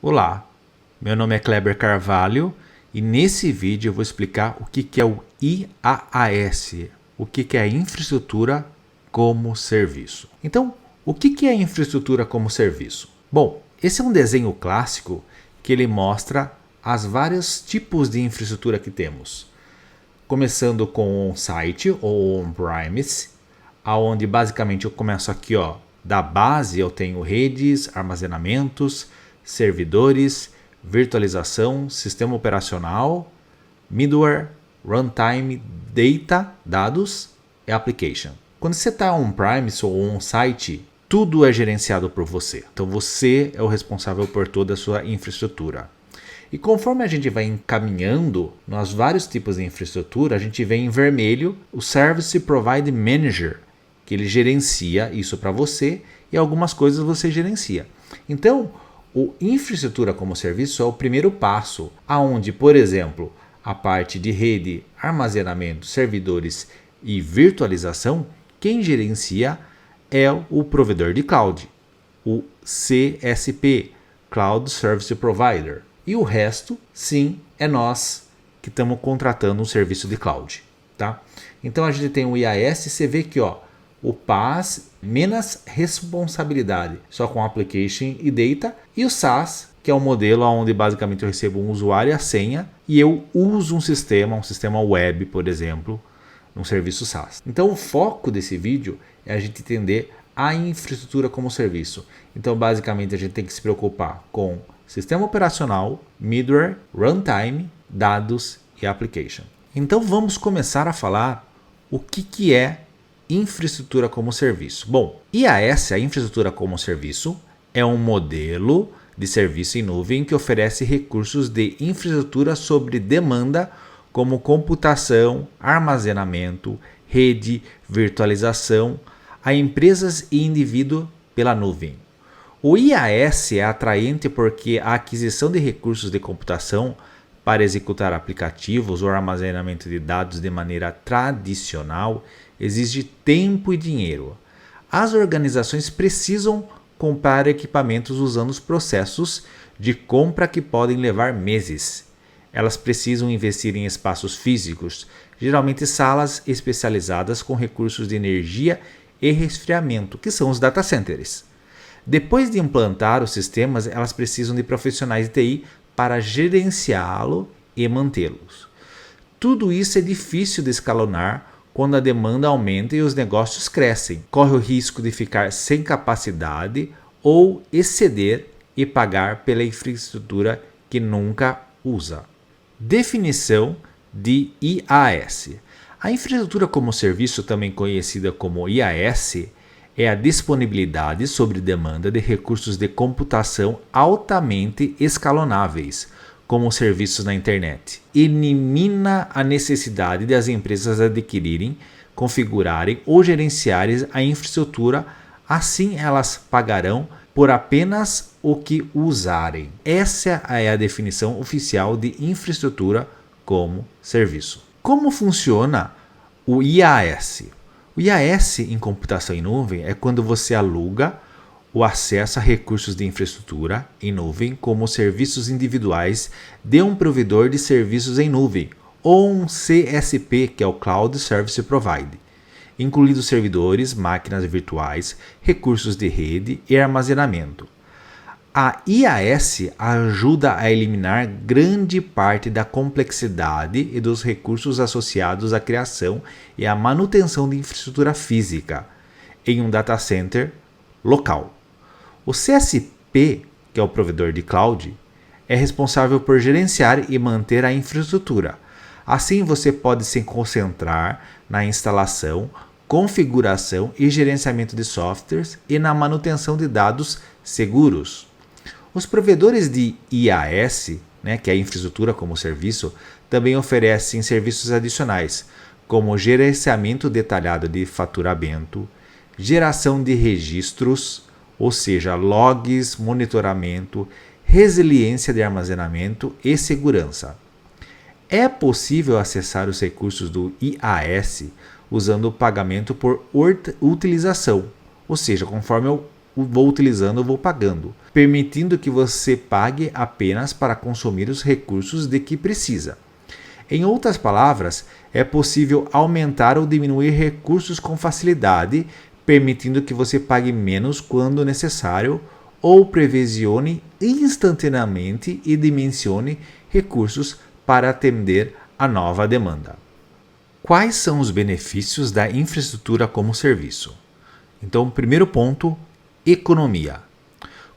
Olá, meu nome é Kleber Carvalho e nesse vídeo eu vou explicar o que é o IaaS, o que é Infraestrutura como Serviço. Então, o que é Infraestrutura como Serviço? Bom, esse é um desenho clássico que ele mostra as vários tipos de infraestrutura que temos. Começando com on-site ou on-premise, onde basicamente eu começo aqui, da base eu tenho redes, armazenamentos, servidores, virtualização, sistema operacional, middleware, runtime, data, dados e application. Quando você está on-premise ou on-site, tudo é gerenciado por você. Então você é o responsável por toda a sua infraestrutura. E conforme a gente vai encaminhando nos vários tipos de infraestrutura, a gente vê em vermelho o Service Provider Manager, que ele gerencia isso para você e algumas coisas você gerencia. Então, o infraestrutura como serviço é o primeiro passo, aonde, por exemplo, a parte de rede, armazenamento, servidores e virtualização, quem gerencia é o provedor de cloud, o CSP, Cloud Service Provider. E o resto, sim, é nós que estamos contratando um serviço de cloud. Tá? Então a gente tem o IaaS, você vê que o PaaS, menos responsabilidade, só com application e data, e o SaaS, que é um modelo onde basicamente eu recebo um usuário e a senha, e eu uso um sistema web, por exemplo, num serviço SaaS. Então o foco desse vídeo é a gente entender a infraestrutura como serviço. Então basicamente a gente tem que se preocupar com sistema operacional, middleware, runtime, dados e application. Então vamos começar a falar o que é infraestrutura como serviço. Bom, IaaS, a infraestrutura como serviço, é um modelo de serviço em nuvem que oferece recursos de infraestrutura sobre demanda, como computação, armazenamento, rede, virtualização, a empresas e indivíduos pela nuvem. O IaaS é atraente porque a aquisição de recursos de computação para executar aplicativos ou armazenamento de dados de maneira tradicional exige tempo e dinheiro. As organizações precisam comprar equipamentos usando os processos de compra que podem levar meses. Elas precisam investir em espaços físicos, geralmente salas especializadas com recursos de energia e resfriamento, que são os data centers. Depois de implantar os sistemas, elas precisam de profissionais de TI para gerenciá-lo e mantê-los. Tudo isso é difícil de escalonar quando a demanda aumenta e os negócios crescem. Corre o risco de ficar sem capacidade ou exceder e pagar pela infraestrutura que nunca usa. Definição de IaaS. A infraestrutura como serviço, também conhecida como IaaS, é a disponibilidade sobre demanda de recursos de computação altamente escalonáveis, como serviços na internet. Elimina a necessidade das empresas adquirirem, configurarem ou gerenciarem a infraestrutura, assim elas pagarão por apenas o que usarem. Essa é a definição oficial de infraestrutura como serviço. Como funciona o IaaS? O IaaS em computação em nuvem é quando você aluga o acesso a recursos de infraestrutura em nuvem como serviços individuais de um provedor de serviços em nuvem ou um CSP, que é o Cloud Service Provider, incluindo servidores, máquinas virtuais, recursos de rede e armazenamento. A IaaS ajuda a eliminar grande parte da complexidade e dos recursos associados à criação e à manutenção de infraestrutura física em um data center local. O CSP, que é o provedor de cloud, é responsável por gerenciar e manter a infraestrutura. Assim, você pode se concentrar na instalação, configuração e gerenciamento de softwares e na manutenção de dados seguros. Os provedores de IaaS, que é a infraestrutura como serviço, também oferecem serviços adicionais, como gerenciamento detalhado de faturamento, geração de registros, ou seja, logs, monitoramento, resiliência de armazenamento e segurança. É possível acessar os recursos do IaaS usando o pagamento por utilização, ou seja, conforme eu vou utilizando, eu vou pagando, permitindo que você pague apenas para consumir os recursos de que precisa. Em outras palavras, é possível aumentar ou diminuir recursos com facilidade, permitindo que você pague menos quando necessário ou previsione instantaneamente e dimensione recursos para atender a nova demanda. Quais são os benefícios da infraestrutura como serviço? Então, primeiro ponto, economia.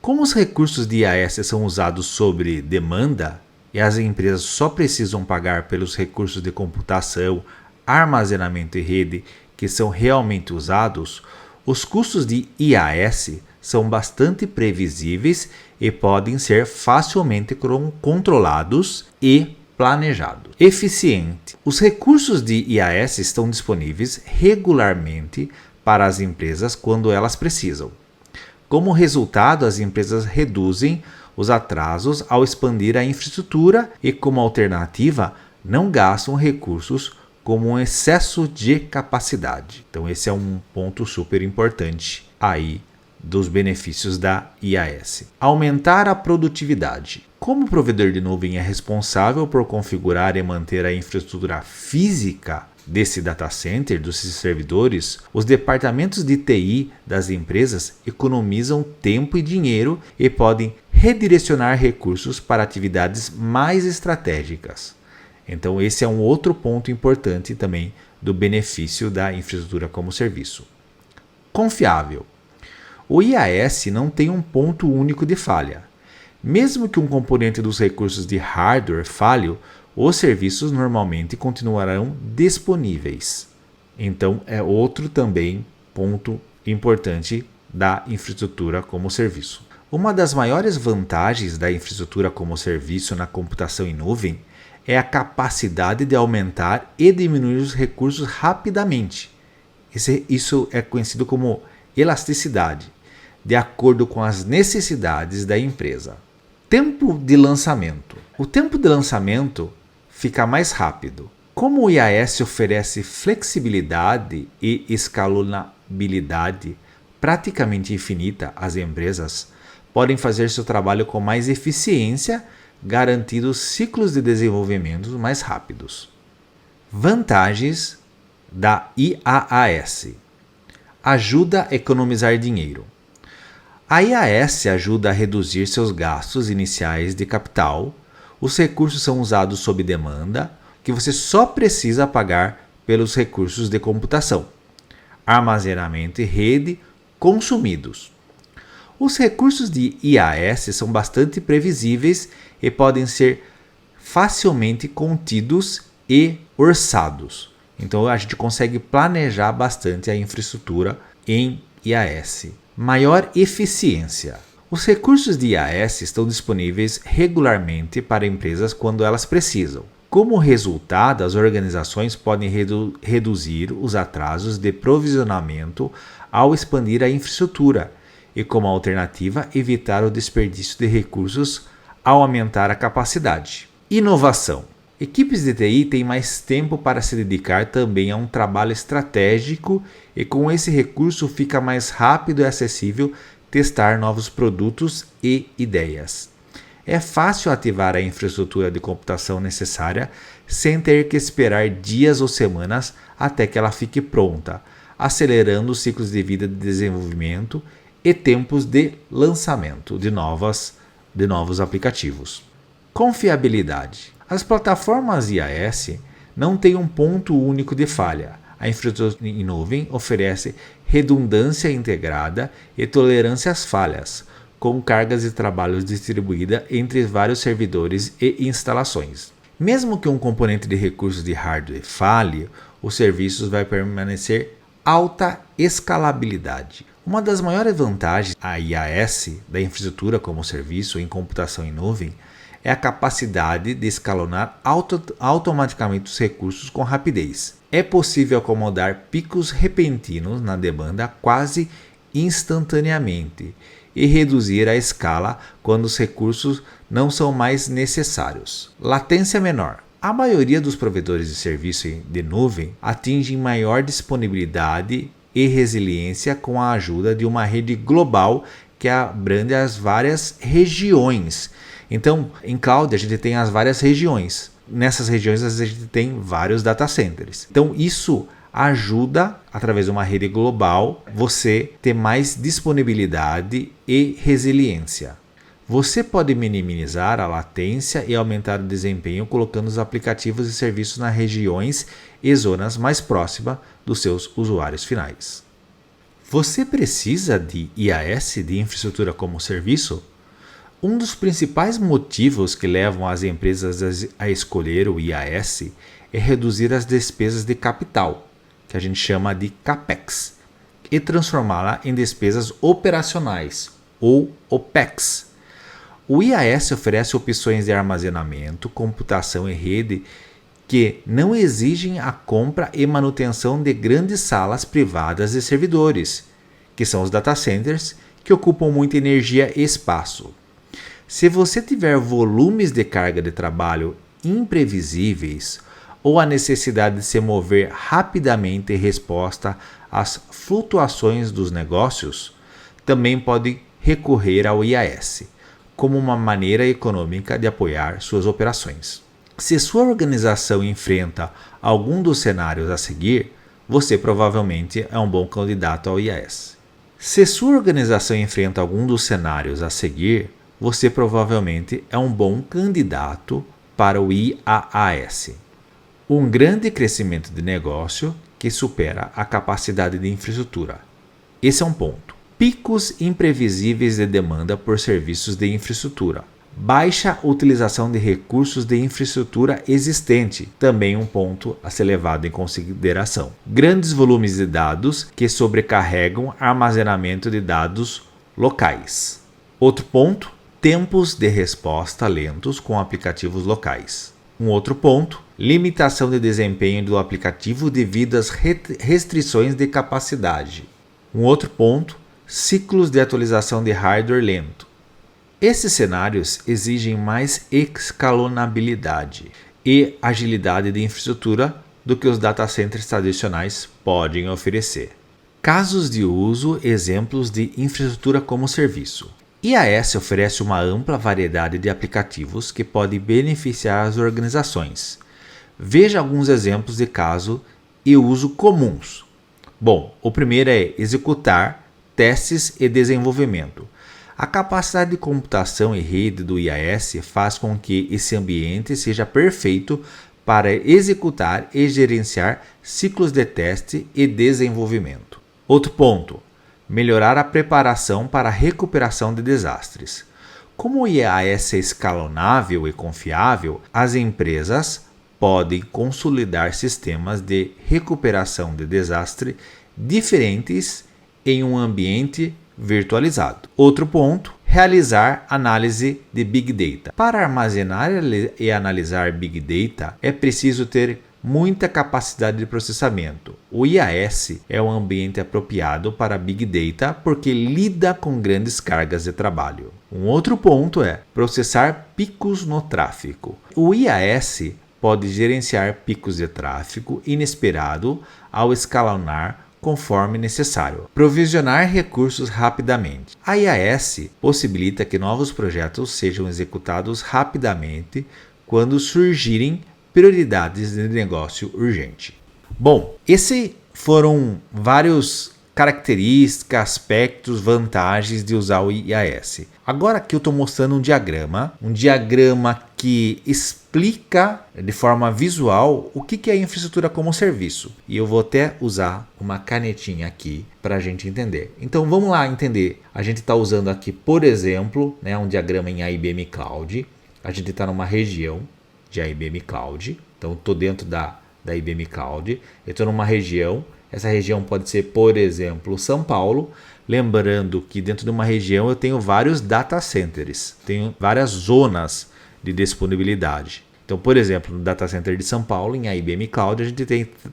Como os recursos de IaaS são usados sob demanda e as empresas só precisam pagar pelos recursos de computação, armazenamento e rede que são realmente usados, os custos de IaaS são bastante previsíveis e podem ser facilmente controlados e planejados. Eficiente. Os recursos de IaaS estão disponíveis regularmente para as empresas quando elas precisam. Como resultado, as empresas reduzem os atrasos ao expandir a infraestrutura e, como alternativa, não gastam recursos como um excesso de capacidade. Então esse é um ponto super importante aí dos benefícios da IaaS. Aumentar a produtividade. Como o provedor de nuvem é responsável por configurar e manter a infraestrutura física desse data center, dos servidores, os departamentos de TI das empresas economizam tempo e dinheiro e podem redirecionar recursos para atividades mais estratégicas. Então esse é um outro ponto importante também do benefício da infraestrutura como serviço. Confiável. O IaaS não tem um ponto único de falha. Mesmo que um componente dos recursos de hardware falhe, os serviços normalmente continuarão disponíveis. Então é outro também ponto importante da infraestrutura como serviço. Uma das maiores vantagens da infraestrutura como serviço na computação em nuvem é a capacidade de aumentar e diminuir os recursos rapidamente. Isso é conhecido como elasticidade, de acordo com as necessidades da empresa. Tempo de lançamento. O tempo de lançamento fica mais rápido. Como o IaaS oferece flexibilidade e escalonabilidade praticamente infinita, as empresas podem fazer seu trabalho com mais eficiência, garantindo ciclos de desenvolvimento mais rápidos. Vantagens da IaaS. Ajuda a economizar dinheiro. A IaaS ajuda a reduzir seus gastos iniciais de capital. Os recursos são usados sob demanda, que você só precisa pagar pelos recursos de computação, armazenamento e rede consumidos. Os recursos de IaaS são bastante previsíveis e podem ser facilmente contidos e orçados. Então a gente consegue planejar bastante a infraestrutura em IaaS. Maior eficiência. Os recursos de IaaS estão disponíveis regularmente para empresas quando elas precisam. Como resultado, as organizações podem reduzir os atrasos de provisionamento ao expandir a infraestrutura e, como alternativa, evitar o desperdício de recursos ao aumentar a capacidade. Inovação. Equipes de TI têm mais tempo para se dedicar também a um trabalho estratégico e com esse recurso fica mais rápido e acessível testar novos produtos e ideias. É fácil ativar a infraestrutura de computação necessária sem ter que esperar dias ou semanas até que ela fique pronta, acelerando os ciclos de vida de desenvolvimento e tempos de lançamento de novos aplicativos. Confiabilidade. As plataformas IaaS não têm um ponto único de falha. A infraestrutura em nuvem oferece redundância integrada e tolerância às falhas, com cargas de trabalho distribuída entre vários servidores e instalações. Mesmo que um componente de recursos de hardware falhe, os serviços vai permanecer alta escalabilidade. Uma das maiores vantagens da IaaS, da infraestrutura como serviço em computação em nuvem, é a capacidade de escalonar automaticamente os recursos com rapidez. É possível acomodar picos repentinos na demanda quase instantaneamente e reduzir a escala quando os recursos não são mais necessários. Latência menor. A maioria dos provedores de serviço de nuvem atingem maior disponibilidade e resiliência com a ajuda de uma rede global que abrange as várias regiões. Então, em cloud a gente tem as várias regiões. Nessas regiões a gente tem vários data centers. Então, isso ajuda, através de uma rede global, você ter mais disponibilidade e resiliência. Você pode minimizar a latência e aumentar o desempenho colocando os aplicativos e serviços nas regiões e zonas mais próximas dos seus usuários finais. Você precisa de IaaS, de infraestrutura como serviço? Um dos principais motivos que levam as empresas a escolher o IaaS é reduzir as despesas de capital, que a gente chama de CAPEX, e transformá-la em despesas operacionais, ou OPEX. O IaaS oferece opções de armazenamento, computação e rede que não exigem a compra e manutenção de grandes salas privadas de servidores, que são os data centers, que ocupam muita energia e espaço. Se você tiver volumes de carga de trabalho imprevisíveis ou a necessidade de se mover rapidamente em resposta às flutuações dos negócios, também pode recorrer ao IaaS como uma maneira econômica de apoiar suas operações. Se sua organização enfrenta algum dos cenários a seguir, você provavelmente é um bom candidato ao IaaS. Se sua organização enfrenta algum dos cenários a seguir, você provavelmente é um bom candidato para o IaaS. Um grande crescimento de negócio que supera a capacidade de infraestrutura. Esse é um ponto. Picos imprevisíveis de demanda por serviços de infraestrutura. Baixa utilização de recursos de infraestrutura existente, também um ponto a ser levado em consideração. Grandes volumes de dados que sobrecarregam armazenamento de dados locais. Outro ponto, tempos de resposta lentos com aplicativos locais. Um outro ponto, limitação de desempenho do aplicativo devido às restrições de capacidade. Um outro ponto, ciclos de atualização de hardware lento. Esses cenários exigem mais escalonabilidade e agilidade de infraestrutura do que os data centers tradicionais podem oferecer. Casos de uso, exemplos de infraestrutura como serviço. IaaS oferece uma ampla variedade de aplicativos que podem beneficiar as organizações. Veja alguns exemplos de caso e uso comuns. Bom, o primeiro é executar testes e desenvolvimento. A capacidade de computação e rede do IaaS faz com que esse ambiente seja perfeito para executar e gerenciar ciclos de teste e desenvolvimento. Outro ponto, melhorar a preparação para a recuperação de desastres. Como o IaaS é escalonável e confiável, as empresas podem consolidar sistemas de recuperação de desastre diferentes em um ambiente virtualizado. Outro ponto, realizar análise de Big Data. Para armazenar e analisar Big Data, é preciso ter muita capacidade de processamento. O IaaS é um ambiente apropriado para Big Data porque lida com grandes cargas de trabalho. Um outro ponto é processar picos no tráfego. O IaaS pode gerenciar picos de tráfego inesperado ao escalonar conforme necessário. Provisionar recursos rapidamente. A IaaS possibilita que novos projetos sejam executados rapidamente quando surgirem prioridades de negócio urgente. Bom, esses foram vários características, aspectos, vantagens de usar o IaaS. Agora aqui eu estou mostrando um diagrama que explica de forma visual o que é infraestrutura como serviço. E eu vou até usar uma canetinha aqui para a gente entender. Então vamos lá entender. A gente está usando aqui, por exemplo, um diagrama em IBM Cloud. A gente está numa região de IBM Cloud. Então estou dentro da IBM Cloud. Eu estou numa região. Essa região pode ser, por exemplo, São Paulo. Lembrando que dentro de uma região eu tenho vários data centers, tenho várias zonas de disponibilidade. Então, por exemplo, no data center de São Paulo, em IBM Cloud, a gente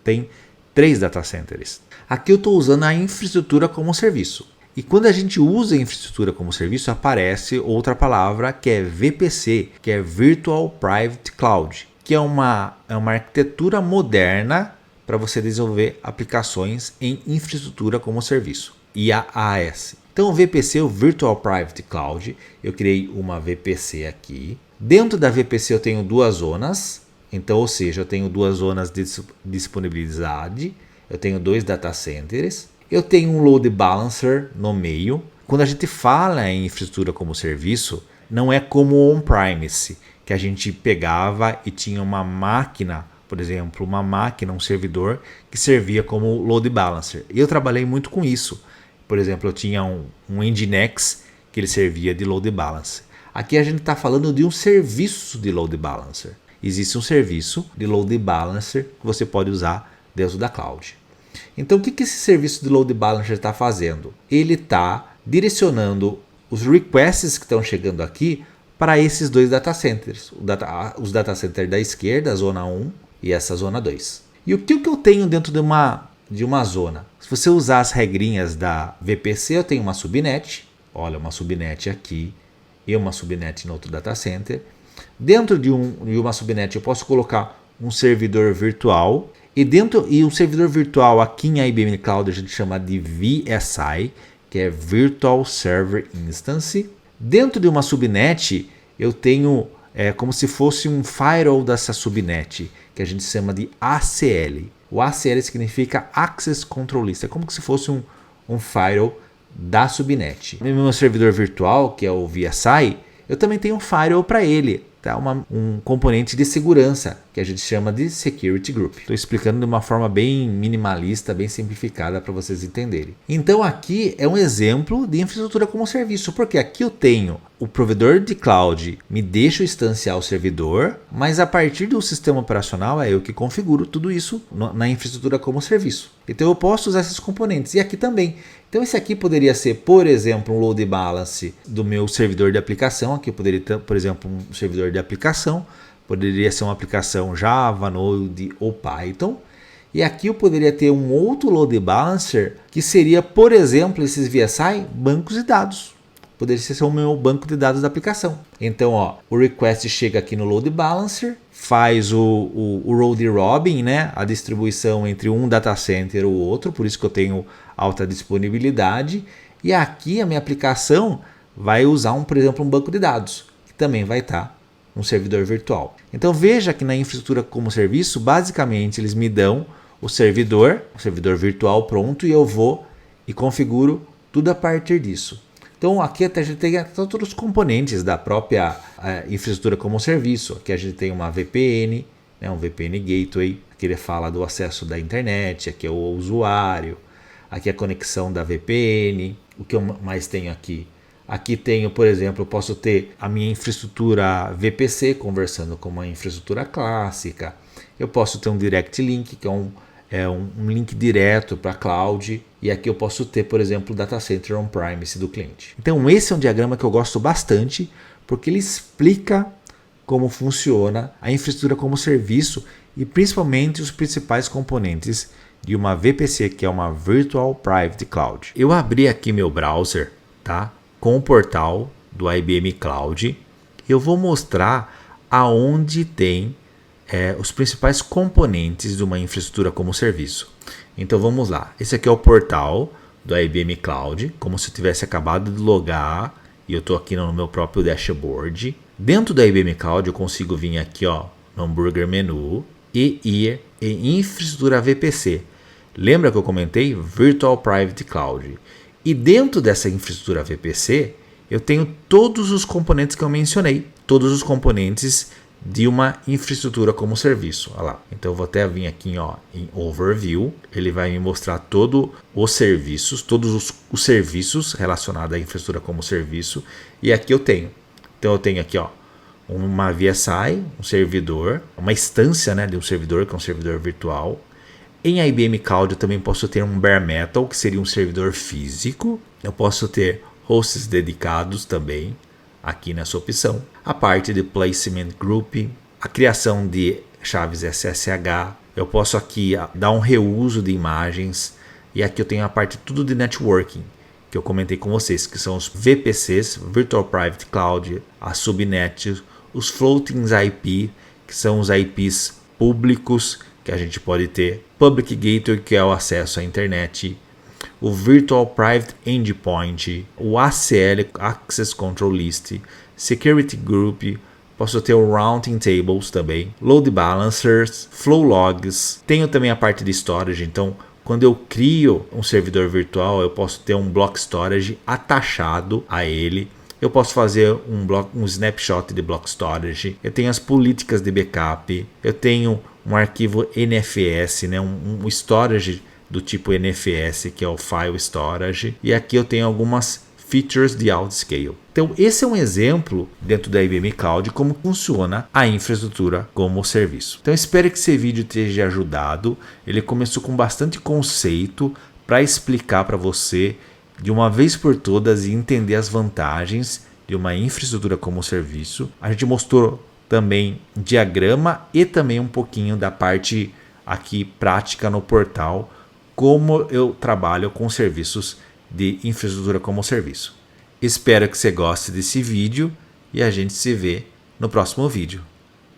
tem 3 data centers. Aqui eu estou usando a infraestrutura como serviço. E quando a gente usa a infraestrutura como serviço, aparece outra palavra que é VPC, que é Virtual Private Cloud, que é uma arquitetura moderna para você desenvolver aplicações em infraestrutura como serviço, IaaS. Então o VPC, o Virtual Private Cloud, eu criei uma VPC aqui. Dentro da VPC eu tenho duas zonas, então, ou seja, eu tenho duas zonas de disponibilidade, eu tenho dois data centers, eu tenho um load balancer no meio. Quando a gente fala em infraestrutura como serviço, não é como on-premise, que a gente pegava e tinha uma máquina, por exemplo, um servidor que servia como load balancer. E eu trabalhei muito com isso. Por exemplo, eu tinha um Nginx que ele servia de load balancer. Aqui a gente está falando de um serviço de load balancer. Existe um serviço de load balancer que você pode usar dentro da cloud. Então, o que esse serviço de load balancer está fazendo? Ele está direcionando os requests que estão chegando aqui para esses dois data centers. Os data centers da esquerda, a zona 1 e essa zona 2. E o que eu tenho dentro de uma zona? Se você usar as regrinhas da VPC, eu tenho uma subnet. Olha, uma subnet aqui e uma subnet no outro data center. Dentro de uma subnet eu posso colocar um servidor virtual. E um servidor virtual aqui em IBM Cloud a gente chama de VSI, que é Virtual Server Instance. Dentro de uma subnet eu tenho como se fosse um firewall dessa subnet, que a gente chama de ACL. O ACL significa Access Control List, é como se fosse um firewall da subnet. No meu servidor virtual, que é o VSI, eu também tenho um firewall para ele. Tá? Um componente de segurança que a gente chama de Security Group. Estou explicando de uma forma bem minimalista, bem simplificada para vocês entenderem. Então aqui é um exemplo de infraestrutura como serviço, porque aqui eu tenho o provedor de cloud me deixa instanciar o servidor, mas a partir do sistema operacional é eu que configuro tudo isso na infraestrutura como serviço. Então eu posso usar esses componentes e aqui também. Então esse aqui poderia ser, por exemplo, um load balance do meu servidor de aplicação. Aqui eu poderia ter, por exemplo, um servidor de aplicação. Poderia ser uma aplicação Java, Node ou Python. E aqui eu poderia ter um outro load balancer que seria, por exemplo, esses VSI, bancos de dados. Poderia ser o meu banco de dados da aplicação. Então, o request chega aqui no load balancer, faz o round robin, né? A distribuição entre um data center e o outro, por isso que eu tenho alta disponibilidade. E aqui a minha aplicação vai usar, por exemplo, um banco de dados, que também vai estar um servidor virtual. Então veja que na infraestrutura como serviço, basicamente eles me dão o servidor virtual pronto e eu vou e configuro tudo a partir disso. Então aqui a gente tem todos os componentes da própria infraestrutura como serviço. Aqui a gente tem uma VPN, né, um VPN Gateway, aqui ele fala do acesso da internet, aqui é o usuário, aqui é a conexão da VPN. O que eu mais tenho aqui? Aqui tenho, por exemplo, eu posso ter a minha infraestrutura VPC conversando com uma infraestrutura clássica. Eu posso ter um Direct Link, que é um link direto para a cloud. E aqui eu posso ter, por exemplo, o data center on-premise do cliente. Então esse é um diagrama que eu gosto bastante, porque ele explica como funciona a infraestrutura como serviço e principalmente os principais componentes de uma VPC, que é uma Virtual Private Cloud. Eu abri aqui meu browser, tá? Com o portal do IBM Cloud. Eu vou mostrar aonde tem os principais componentes de uma infraestrutura como serviço. Então vamos lá. Esse aqui é o portal do IBM Cloud, como se eu tivesse acabado de logar e eu estou aqui no meu próprio dashboard. Dentro do IBM Cloud eu consigo vir aqui no hambúrguer menu e ir em infraestrutura VPC. Lembra que eu comentei? Virtual Private Cloud. E dentro dessa infraestrutura VPC, eu tenho todos os componentes que eu mencionei. Todos os componentes de uma infraestrutura como serviço. Olha lá. Então eu vou até vir aqui em Overview. Ele vai me mostrar todos os serviços relacionados à infraestrutura como serviço. E aqui eu tenho. Então eu tenho aqui uma VSI, um servidor, uma instância, né, de um servidor, que é um servidor virtual. Em IBM Cloud eu também posso ter um bare metal, que seria um servidor físico. Eu posso ter hosts dedicados também, aqui nessa opção. A parte de Placement Group, a criação de chaves SSH. Eu posso aqui dar um reuso de imagens. E aqui eu tenho a parte tudo de networking, que eu comentei com vocês, que são os VPCs, Virtual Private Cloud, as subnets, os floating IP, que são os IPs públicos, que que a gente pode ter, Public Gateway, que é o acesso à internet, o Virtual Private Endpoint, o ACL, Access Control List, Security Group, posso ter o Routing Tables também, Load Balancers, Flow Logs, tenho também a parte de Storage, então quando eu crio um servidor virtual eu posso ter um Block Storage atachado a ele, eu posso fazer um snapshot de Block Storage, eu tenho as políticas de backup, eu tenho um arquivo NFS, né, um storage do tipo NFS, que é o File Storage, e aqui eu tenho algumas features de Outscale. Então esse é um exemplo dentro da IBM Cloud como funciona a infraestrutura como serviço. Então espero que esse vídeo tenha ajudado. Ele começou com bastante conceito para explicar para você de uma vez por todas e entender as vantagens de uma infraestrutura como serviço. A gente mostrou também diagrama e também um pouquinho da parte aqui prática no portal, como eu trabalho com serviços de infraestrutura como serviço. Espero que você goste desse vídeo e a gente se vê no próximo vídeo.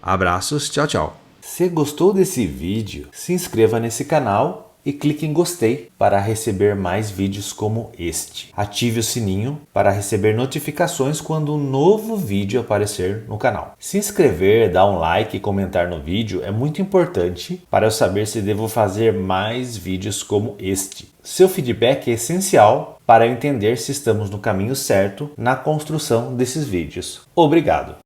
Abraços, tchau, tchau. Se gostou desse vídeo, se inscreva nesse canal e clique em gostei para receber mais vídeos como este. Ative o sininho para receber notificações quando um novo vídeo aparecer no canal. Se inscrever, dar um like e comentar no vídeo é muito importante para eu saber se devo fazer mais vídeos como este. Seu feedback é essencial para eu entender se estamos no caminho certo na construção desses vídeos. Obrigado!